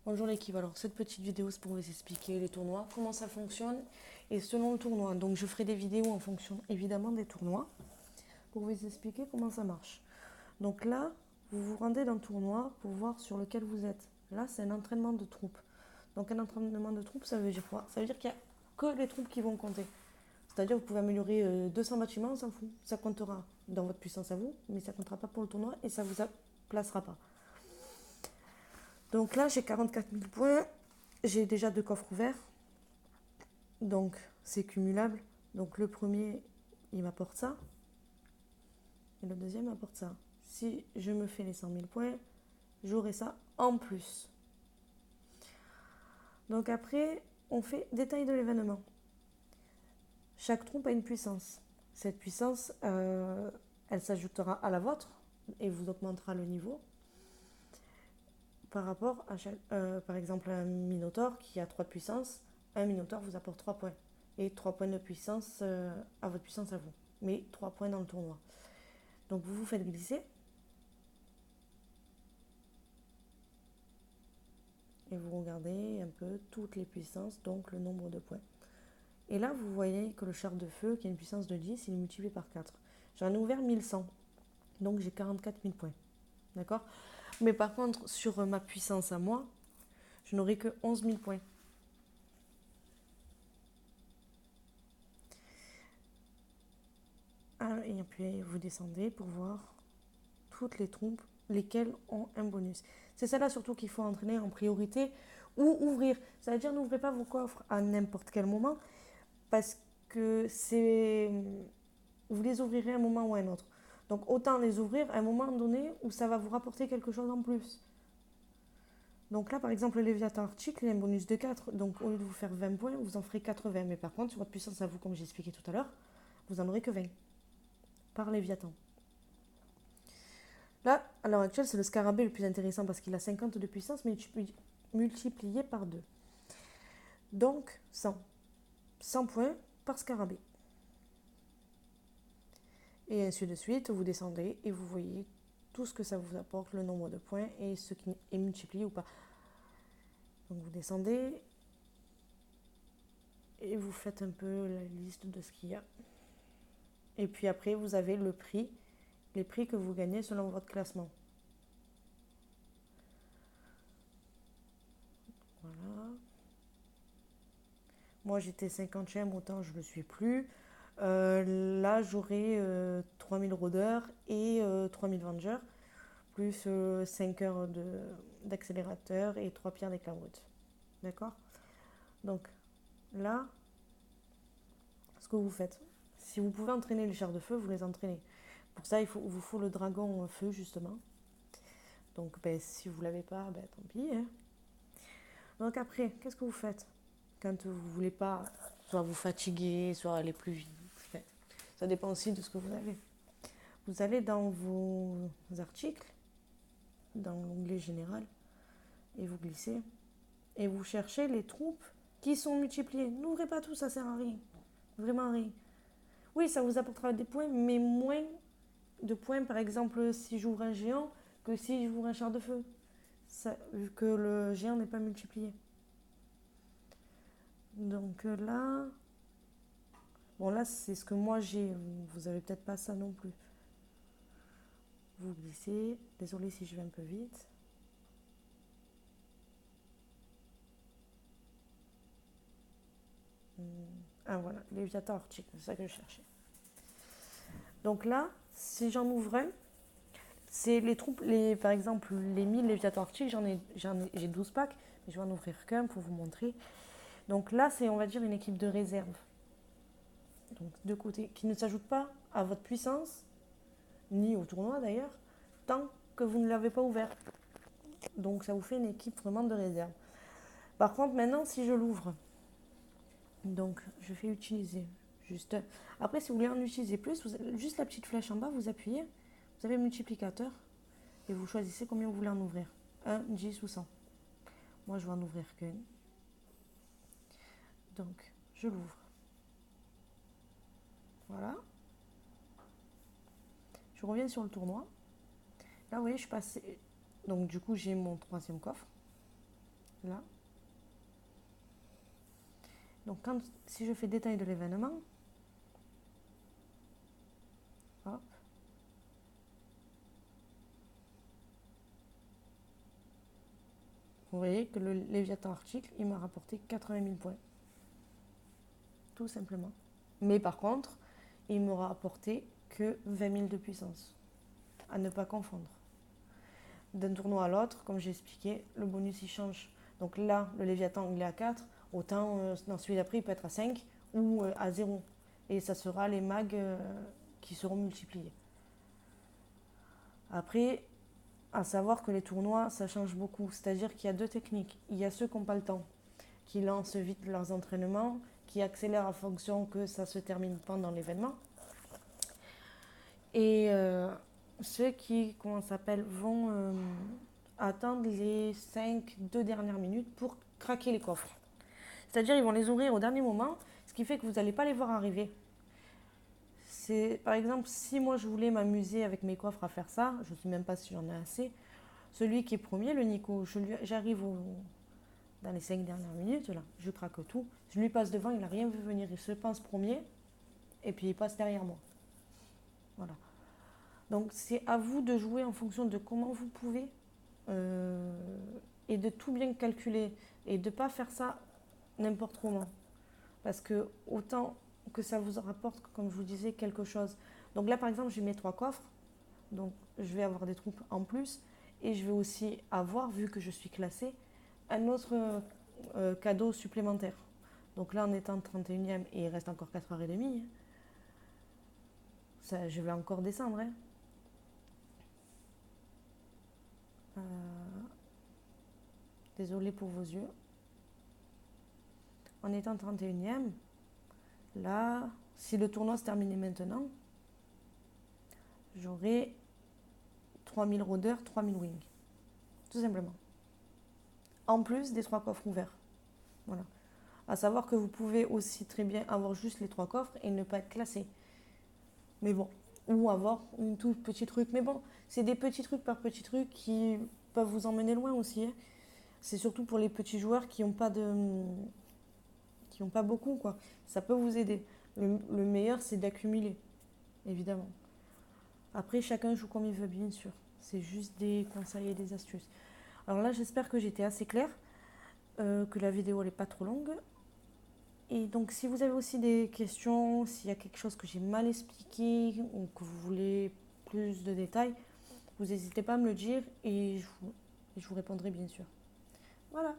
Bonjour l'équipe, alors cette petite vidéo c'est pour vous expliquer les tournois, comment ça fonctionne et selon le tournoi. Donc je ferai des vidéos en fonction évidemment des tournois pour vous expliquer comment ça marche. Donc là, vous vous rendez dans le tournoi pour voir sur lequel vous êtes. Là c'est un entraînement de troupes. Donc un entraînement de troupes ça veut dire quoi? Ça veut dire qu'il n'y a que les troupes qui vont compter. C'est-à-dire que vous pouvez améliorer 200 bâtiments, on s'en fout. Ça comptera dans votre puissance à vous, mais ça ne comptera pas pour le tournoi et ça ne vous placera pas. Donc là j'ai 44 000 points. J'ai déjà 2 coffres ouverts, donc c'est cumulable. Donc le premier, il m'apporte ça, et le deuxième m'apporte ça. Si je me fais les 100 000 points, j'aurai ça en plus. Donc après, on fait détail de l'événement. Chaque troupe a une puissance. Cette puissance, elle s'ajoutera à la vôtre et vous augmentera le niveau par rapport à par exemple un Minotaure qui a 3 de puissance. Un Minotaure vous apporte 3 points et 3 points de puissance à votre puissance à vous, mais 3 points dans le tournoi. Donc vous vous faites glisser et vous regardez un peu toutes les puissances, donc le nombre de points. Et là, vous voyez que le char de feu, qui a une puissance de 10, il est multiplié par 4. J'en ai ouvert 1100, donc j'ai 44 000 points. D'accord? Mais par contre, sur ma puissance à moi, je n'aurai que 11 000 points. Et puis vous descendez pour voir toutes les troupes, lesquelles ont un bonus. C'est celle-là surtout qu'il faut entraîner en priorité ou ouvrir. C'est-à-dire n'ouvrez pas vos coffres à n'importe quel moment parce que vous les ouvrirez à un moment ou à un autre. Donc autant les ouvrir à un moment donné où ça va vous rapporter quelque chose en plus. Donc là, par exemple, le Léviathan Arctique, il a un bonus de 4. Donc au lieu de vous faire 20 points, vous en ferez 80. Mais par contre, sur votre puissance à vous, comme j'ai expliqué tout à l'heure, vous en aurez que 20 par Léviathan. Là, à l'heure actuelle, c'est le scarabée le plus intéressant parce qu'il a 50 de puissance, mais multiplié par 2. Donc 100. 100 points par scarabée. Et ainsi de suite, vous descendez et vous voyez tout ce que ça vous apporte, le nombre de points et ce qui est multiplié ou pas. Donc vous descendez et vous faites un peu la liste de ce qu'il y a. Et puis après, vous avez le prix, les prix que vous gagnez selon votre classement. Voilà. Moi, j'étais 50e, autant je ne le suis plus. Là, j'aurai 3000 rôdeurs et 3000 vengeurs, plus 5 heures d'accélérateur et 3 pierres d'éclat brut. D'accord? Donc là, ce que vous faites, si vous pouvez entraîner les chars de feu, vous les entraînez. Pour ça, vous faut le dragon feu, justement. Donc, ben, si vous ne l'avez pas, ben, tant pis. Hein. Donc après, qu'est-ce que vous faites quand vous ne voulez pas soit vous fatiguer, soit aller plus vite? Ça dépend aussi de ce que vous avez. Vous allez dans vos articles, dans l'onglet général, et vous glissez. Et vous cherchez les troupes qui sont multipliées. N'ouvrez pas tout, ça sert à rien. Vraiment rien. Oui, ça vous apportera des points, mais moins de points, par exemple, si j'ouvre un géant, que si j'ouvre un char de feu. Ça, vu que le géant n'est pas multiplié. Donc là, bon là c'est ce que moi j'ai. Vous avez peut-être pas ça non plus. Vous glissez. Désolé si je vais un peu vite. Ah voilà, Léviathan Arctique, c'est ça que je cherchais. Donc là, si j'en ouvre un, c'est les troupes, par exemple les 1000 Léviathan Arctique, j'ai 12 packs, mais je vais en ouvrir qu'un pour vous montrer. Donc là, c'est on va dire une équipe de réserve. Donc de côté, qui ne s'ajoute pas à votre puissance, ni au tournoi d'ailleurs, tant que vous ne l'avez pas ouvert. Donc ça vous fait une équipe vraiment de réserve. Par contre, maintenant, si je l'ouvre, donc je fais utiliser. Juste. Après, si vous voulez en utiliser plus, juste la petite flèche en bas, vous appuyez, vous avez le multiplicateur et vous choisissez combien vous voulez en ouvrir. 1, 10 ou 100. Moi, je vais en ouvrir qu'une. Donc, je l'ouvre. Voilà. Je reviens sur le tournoi. Là, vous voyez, je suis passée. Donc, du coup, j'ai mon troisième coffre. là. Donc si je fais détail de l'événement, hop, vous voyez que le Léviathan article, il m'a rapporté 80 000 points. Tout simplement. Mais par contre, il ne m'aura apporté que 20 000 de puissance. À ne pas confondre. D'un tournoi à l'autre, comme j'ai expliqué, le bonus il change. Donc là, le Léviathan il est à 4, autant dans celui d'après il peut être à 5 ou à 0. Et ça sera les mags qui seront multipliés. Après, à savoir que les tournois, ça change beaucoup. C'est-à-dire qu'il y a deux techniques. Il y a ceux qui n'ont pas le temps, qui lancent vite leurs entraînements, qui accélèrent en fonction que ça se termine pendant l'événement. Et ceux qui, comment ça s'appelle, vont attendre les 2 dernières minutes pour craquer les coffres. C'est-à-dire ils vont les ouvrir au dernier moment, ce qui fait que vous n'allez pas les voir arriver. Par exemple, si moi je voulais m'amuser avec mes coffres à faire ça, je ne sais même pas si j'en ai assez, celui qui est premier, le Nico, j'arrive dans les 5 dernières minutes, là, je craque tout, je lui passe devant, il n'a rien vu venir, il se pense premier, et puis il passe derrière moi. Voilà. Donc c'est à vous de jouer en fonction de comment vous pouvez et de tout bien calculer et de ne pas faire ça n'importe comment. Parce que autant que ça vous rapporte, comme je vous disais, quelque chose. Donc là par exemple j'ai mes 3 coffres, donc je vais avoir des troupes en plus et je vais aussi avoir, vu que je suis classée, un autre cadeau supplémentaire. Donc là en étant 31e et il reste encore 4h30, ça, je vais encore descendre. Hein. Désolée pour vos yeux. En étant 31e, là, si le tournoi se terminait maintenant, j'aurais 3000 rôdeurs, 3000 wings. Tout simplement. En plus des 3 coffres ouverts. Voilà. À savoir que vous pouvez aussi très bien avoir juste les 3 coffres et ne pas être classé. Mais bon. Ou avoir un tout petit truc. Mais bon, c'est des petits trucs par petits trucs qui peuvent vous emmener loin aussi. Hein. C'est surtout pour les petits joueurs qui n'ont pas beaucoup, quoi. Ça peut vous aider. Le meilleur, c'est d'accumuler, évidemment. Après, chacun joue comme il veut, bien sûr. C'est juste des conseils et des astuces. Alors là, j'espère que j'étais assez claire, que la vidéo n'est pas trop longue. Et donc, si vous avez aussi des questions, s'il y a quelque chose que j'ai mal expliqué ou que vous voulez plus de détails, vous n'hésitez pas à me le dire et je vous répondrai bien sûr. Voilà.